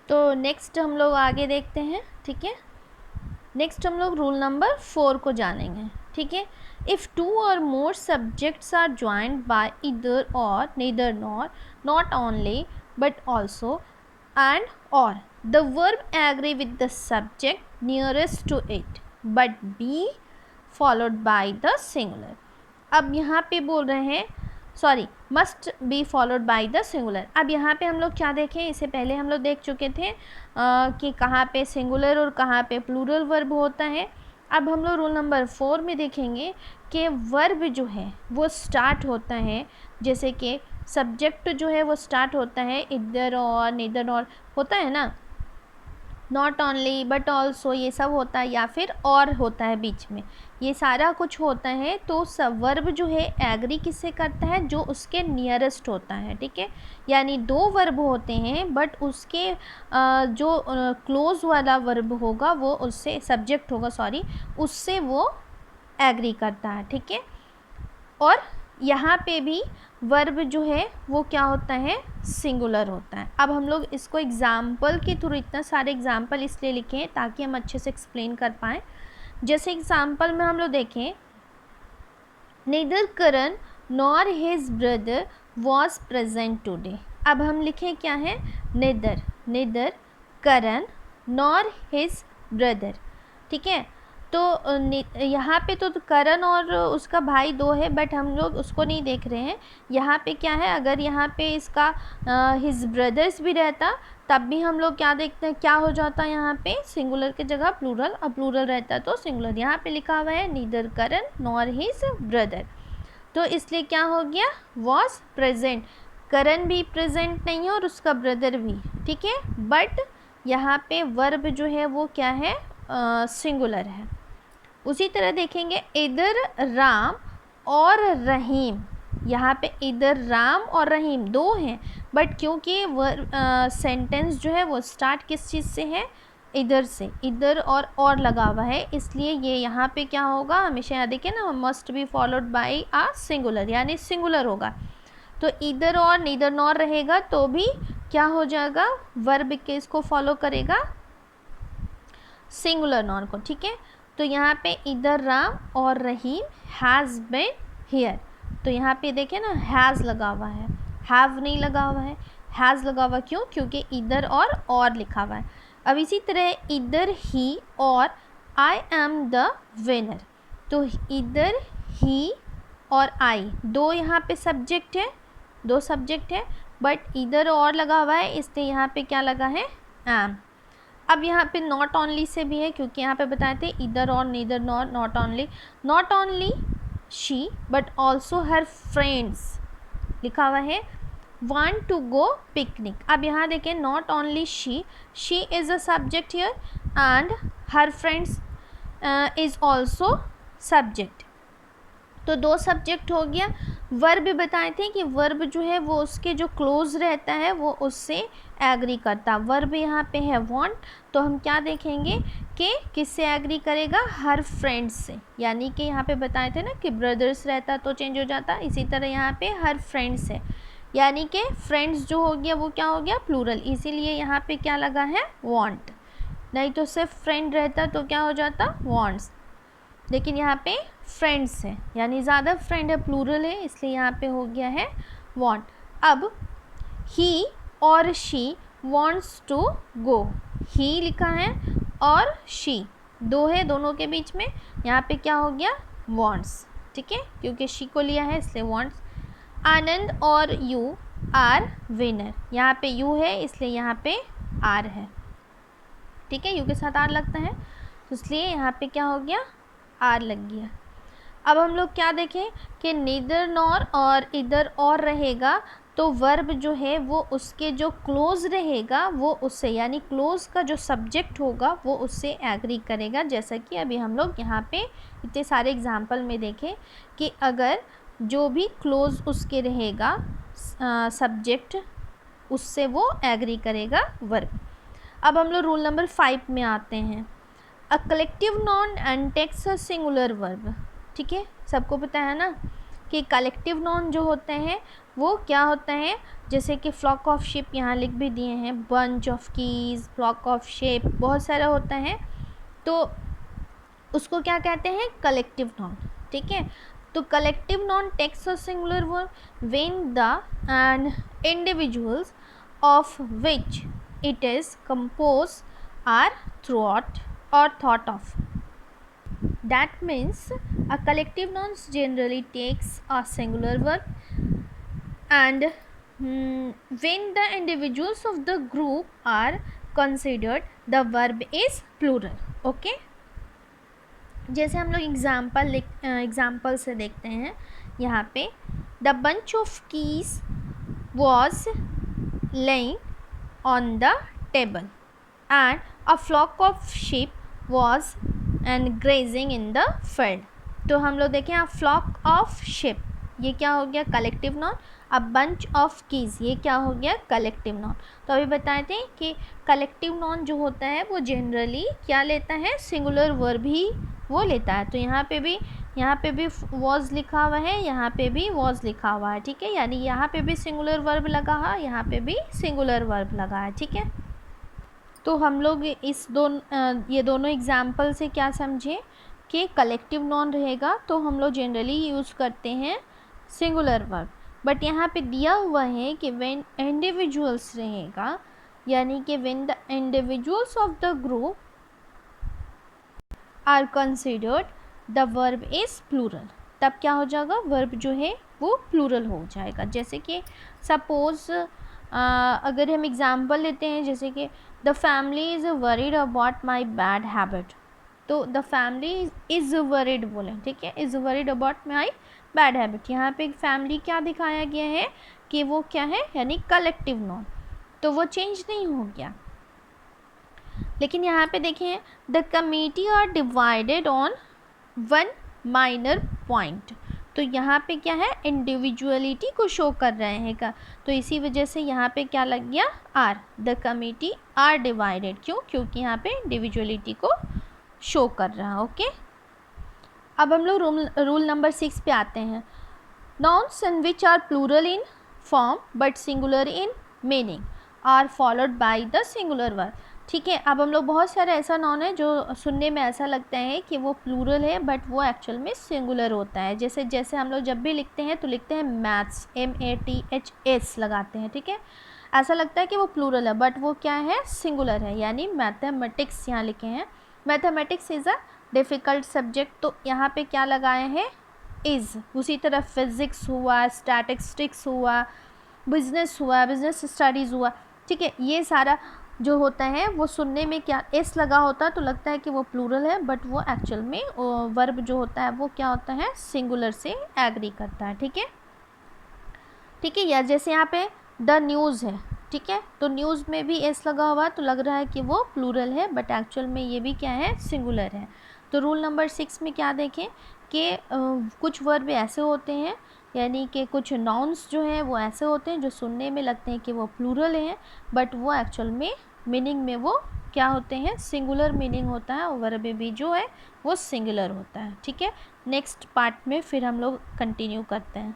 तो नेक्स्ट हम लोग आगे देखते हैं, ठीक है। नेक्स्ट हम लोग रूल नंबर 4 को जानेंगे, ठीक है। If 2 or more subjects are joined by either or, neither nor, not only but also, and or, the verb agree with the subject nearest to it but be followed by the singular. अब यहाँ पे बोल रहे हैं, sorry, must be followed by the singular. अब यहाँ पे हम लोग क्या देखें, इससे पहले हम लोग देख चुके थे कि कहाँ पे सिंगुलर और कहाँ पे प्लूरल वर्ब होता है। अब हम लोग रूल नंबर 4 में देखेंगे कि वर्ब जो है वो स्टार्ट होता है, जैसे कि सब्जेक्ट जो है वो स्टार्ट होता है इधर और, नीदर और होता है ना, नॉट ओनली बट ऑल्सो ये सब होता है, या फिर और होता है बीच में, ये सारा कुछ होता है। तो सब वर्ब जो है एग्री किससे करता है, जो उसके नियरेस्ट होता है, ठीक है। यानी दो वर्ब होते हैं बट उसके जो क्लोज वाला वर्ब होगा वो उससे, सब्जेक्ट होगा सॉरी, उससे वो एग्री करता है, ठीक है। और यहाँ पे भी वर्ब जो है वो क्या होता है, सिंगुलर होता है। अब हम लोग इसको एग्जाम्पल के थ्रू, इतना सारे एग्जाम्पल इसलिए लिखे हैं ताकि हम अच्छे से एक्सप्लेन कर पाएँ। जैसे एग्जाम्पल में हम लोग देखें, neither Karan nor his brother was present today. अब हम लिखें क्या है, neither Karan nor his brother, ठीक है। तो यहाँ पे तो करण और उसका भाई दो है, बट हम लोग उसको नहीं देख रहे हैं। यहाँ पे क्या है, अगर यहाँ पे इसका हिज ब्रदर्स भी रहता तब भी हम लोग क्या देखते हैं, क्या हो जाता है यहाँ पे, सिंगुलर की जगह प्लूरल, अब प्लूरल रहता तो सिंगुलर। यहाँ पे लिखा हुआ है नीदर करण नॉर हिज ब्रदर, तो इसलिए क्या हो गया, वॉज प्रेजेंट। करण भी प्रेजेंट नहीं है और उसका ब्रदर भी, ठीक है, बट यहाँ पे वर्ब जो है वो क्या है, सिंगुलर है। उसी तरह देखेंगे इधर राम और रहीम, यहाँ पे इधर राम और रहीम दो हैं, बट क्योंकि वर्ब सेंटेंस जो है वो स्टार्ट किस चीज़ से है, इधर से, इधर और लगा हुआ है, इसलिए ये यहाँ पे क्या होगा, हमेशा याद रखिए ना, must be followed by a singular, यानी सिंगुलर होगा। तो इधर और नीदर नॉर रहेगा तो भी क्या हो जाएगा, वर्ब के इसको फॉलो करेगा, सिंगुलर नॉन को, ठीक है। तो यहाँ पे इधर राम और रहीम हैज़ बीन हियर, तो यहाँ पे देखें ना, हैज़ लगा हुआ है, हैव नहीं लगा हुआ है, हैज़ लगा हुआ, क्यों, क्योंकि इधर और लिखा हुआ है। अब इसी तरह इधर ही और आई एम द विनर, तो इधर ही और आई दो यहाँ पे सब्जेक्ट है, दो सब्जेक्ट है, बट इधर और लगा हुआ है, इसलिए यहाँ पे क्या लगा है, एम। अब यहाँ पे नॉट ओनली से भी है, क्योंकि यहाँ पे बताए थे इधर और, neither nor, not only she but also her friends लिखा हुआ है वांट टू गो पिकनिक। अब यहाँ देखें, not only she is a subject here and her friends is also subject, तो दो सब्जेक्ट हो गया। वर्ब बताए थे कि वर्ब जो है वो उसके जो क्लोज रहता है वो उससे एग्री करता। वर्ब यहाँ पे है वांट, तो हम क्या देखेंगे कि किससे एग्री करेगा, हर फ्रेंड्स से, यानी कि यहाँ पे बताए थे ना कि ब्रदर्स रहता तो चेंज हो जाता, इसी तरह यहाँ पे हर फ्रेंड्स है, यानी कि फ्रेंड्स जो हो गया वो क्या हो गया, प्लूरल, इसीलिए यहाँ पे क्या लगा है, वांट, नहीं तो सिर्फ फ्रेंड रहता तो क्या हो जाता, वांट्स, लेकिन यहाँ पे फ्रेंड्स है, यानी ज़्यादा फ्रेंड है, प्लूरल है, इसलिए यहाँ पे हो गया है वांट। अब ही और शी वांट्स टू गो, ही लिखा है और शी दो है, दोनों के बीच में यहाँ पे क्या हो गया, वांट्स, ठीक है, क्योंकि शी को लिया है इसलिए वांट्स। आनंद और यू आर विनर, यहाँ पे यू है इसलिए यहाँ पे आर है, ठीक है, यू के साथ आर लगता है तो इसलिए यहाँ पे क्या हो गया, आर लग गया। अब हम लोग क्या देखें कि नीदर नॉर और इधर और रहेगा, तो वर्ब जो है वो उसके जो क्लोज रहेगा वो उससे, यानी क्लोज का जो सब्जेक्ट होगा वो उससे एग्री करेगा। जैसा कि अभी हम लोग यहाँ पे इतने सारे एग्जाम्पल में देखें कि अगर जो भी क्लोज उसके रहेगा सब्जेक्ट, उससे वो एग्री करेगा वर्ब। अब हम लोग रूल नंबर 5 में आते हैं। A collective noun and takes a singular verb, ठीक है, सबको पता है ना कि कलेक्टिव नाउन जो होते हैं वो क्या होते हैं, जैसे कि फ्लॉक ऑफ शिप यहाँ लिख भी दिए हैं, bunch of keys, flock of sheep, बहुत सारा होता है, तो उसको क्या कहते हैं, कलेक्टिव नाउन। ठीक है, तो collective noun takes a singular verb when the and individuals of which it is composed are thought or thought of. That means a collective noun generally takes a singular verb and when the individuals of the group are considered the verb is plural. Okay, जैसे हम लोग example से देखते हैं यहाँ पे, the bunch of keys was laying on the table and a flock of sheep was and grazing in the field. तो हम लोग देखें यहाँ flock of sheep ये क्या हो गया, कलेक्टिव नाउन। अब बंच ऑफ कीज ये क्या हो गया, कलेक्टिव नाउन। तो अभी बताए थे कि कलेक्टिव नाउन जो होता है वो जनरली क्या लेता है, सिंगुलर वर्ब ही वो लेता है। तो यहाँ पे भी वॉज लिखा हुआ है, यहाँ पे भी वॉज लिखा हुआ है। ठीक है, यानी यहाँ पे भी सिंगुलर वर्ब लगा है, यहाँ पे भी सिंगुलर वर्ब लगा है। ठीक है, तो हम लोग ये दोनों एग्जाम्पल से क्या समझे कि कलेक्टिव नाउन रहेगा तो हम लोग जनरली यूज़ करते हैं सिंगुलर वर्ब, बट यहाँ पे दिया हुआ है कि व्हेन इंडिविजुअल्स रहेगा, यानी कि when the individuals of the group are considered the verb is plural, तब क्या हो जाएगा, वर्ब जो है वो प्लूरल हो जाएगा। जैसे कि सपोज़ अगर हम एग्ज़ाम्पल लेते हैं, जैसे कि the family is worried about my bad habit, तो द फैमिली इज़ वरीड बोले, ठीक है, is worried about my bad habit. यहाँ पे फैमिली क्या दिखाया गया है कि वो क्या है, यानी कलेक्टिव नाउन, तो वो चेंज नहीं हो गया। लेकिन यहाँ पे देखें, the committee are divided on one minor point, तो यहाँ पे क्या है, इंडिविजुअलिटी को शो कर रहे हैं का, तो इसी वजह से यहाँ पे क्या लग गया, are, the committee are divided. क्यों, क्योंकि यहाँ पे इंडिविजुअलिटी को शो कर रहा है। ओके, अब हम लोग रूल नंबर 6 पे आते हैं। Nouns in which are plural in form but singular in meaning are followed by the singular verb. ठीक है, अब हम लोग बहुत सारे ऐसा नाउन है जो सुनने में ऐसा लगता है कि वो प्लूरल है बट वो एक्चुअल में सिंगुलर होता है। जैसे हम लोग जब भी लिखते हैं तो लिखते हैं मैथ्स, MATHS लगाते हैं। ठीक है, ऐसा लगता है कि वो प्लूरल है बट वो क्या है, सिंगुलर है। यानी मैथमेटिक्स यहाँ लिखे हैं, mathematics is a difficult subject, तो यहाँ पे क्या लगाए हैं, इज़। उसी तरह फिज़िक्स हुआ, स्टैटिस्टिक्स हुआ, बिजनेस हुआ, बिजनेस स्टडीज़ हुआ। ठीक है, ये सारा जो होता है वो सुनने में क्या एस लगा होता है तो लगता है कि वो प्लूरल है, बट वो एक्चुअल में वर्ब जो होता है वो क्या होता है, सिंगुलर से एग्री करता है। ठीक है, ठीक है, या जैसे यहाँ पे द न्यूज़ है, ठीक है, तो न्यूज़ में भी एस लगा हुआ तो लग रहा है कि वो प्लूरल है, बट एक्चुअल में ये भी क्या है, सिंगुलर है। तो रूल नंबर 6 में क्या देखें कि कुछ वर्ब ऐसे होते हैं, यानी कि कुछ नाउन्स जो हैं वो ऐसे होते हैं जो सुनने में लगते हैं कि वो प्लूरल हैं, बट वो एक्चुअल में मीनिंग में वो क्या होते हैं, सिंगुलर मीनिंग होता है, और वर्ब भी जो है वो सिंगुलर होता है। ठीक है, नेक्स्ट पार्ट में फिर हम लोग कंटिन्यू करते हैं।